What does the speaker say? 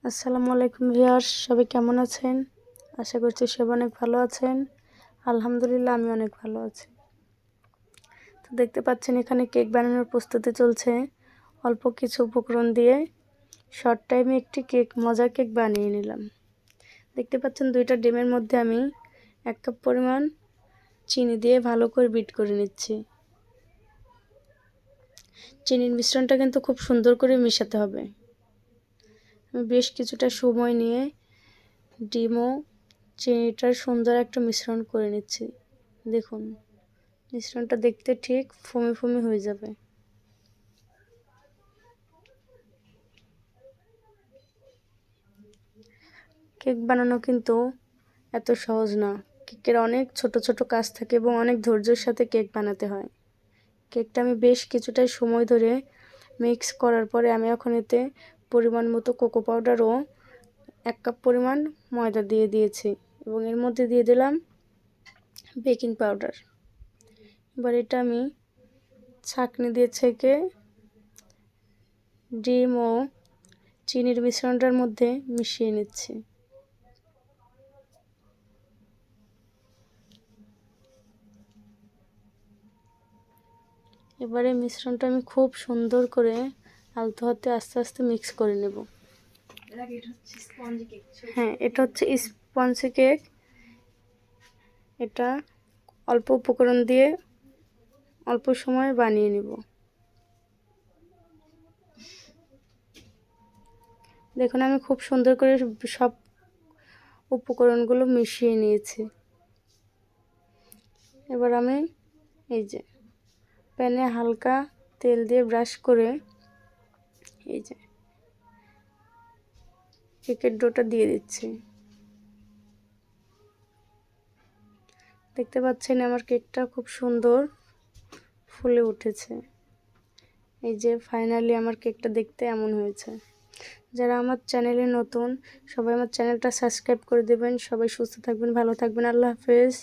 আসসালামু আলাইকুম ভিউয়ার্স, সবাই কেমন আছেন? আশা করছি সবাই অনেক ভালো আছেন। আলহামদুলিল্লাহ আমি অনেক ভালো আছি। তো দেখতে পাচ্ছেন এখানে কেক বানানোর প্রস্তুতি চলছে। অল্প কিছু উপকরণ দিয়ে শর্ট টাইমে একটি মজার কেক বানিয়ে নিলাম। দেখতে পাচ্ছেন 2টা ডিমের মধ্যে আমি 1 কাপ পরিমাণ চিনি দিয়ে ভালো করে বিট করে নিচ্ছি। চিনির মিশ্রণটা কিন্তু খুব সুন্দর করে মেশাতে হবে। আমি বেশ কিছুটা সময় নিয়ে ডিম ও চিনিটার সুন্দর একটা মিশ্রণ করে নিচ্ছি। দেখুন মিশ্রণটা দেখতে ঠিক ফুমি ফুমি হয়ে যাবে। কেক বানানো কিন্তু এত সহজ না। কেকের অনেক ছোট ছোট কাজ থাকে এবং অনেক ধৈর্যের সাথে কেক বানাতে হয়। কেকটা আমি বেশ কিছুটা সময় ধরে মিক্স করার পরে আমি এখন এতে পরিমাণ মতো কোকো পাউডার ও 1 কাপ পরিমাণ ময়দা দিয়ে দিয়েছি এবং এর মধ্যে দিয়ে দিলাম বেকিং পাউডার। এবার এটা আমি ছাঁকনি দিয়ে ছেঁকে ডিম ও চিনির মিশ্রণটার মধ্যে মিশিয়ে নিচ্ছি। এবারে মিশ্রণটা আমি খুব সুন্দর করে আলতো হাতে আস্তে আস্তে মিক্স করে নেব। হ্যাঁ, এটা হচ্ছে স্পঞ্জি কেক। এটা অল্প উপকরণ দিয়ে অল্প সময়ে বানিয়ে নেব। দেখুন আমি খুব সুন্দর করে সব উপকরণগুলো মিশিয়ে নিয়েছি। এবার আমি এই যে প্যানে হালকা তেল দিয়ে ব্রাশ করে এই যে কেকের ডোটা দিয়ে দিচ্ছি। দেখতে পাচ্ছেন আমার কেকটা খুব সুন্দর ফুলে উঠেছে। এই যে ফাইনালি আমার কেকটা দেখতে এমন হয়েছে। যারা আমার চ্যানেলে নতুন সবাই আমার চ্যানেলটা সাবস্ক্রাইব করে দেবেন। সবাই সুস্থ থাকবেন, ভালো থাকবেন। আল্লাহ হাফেজ।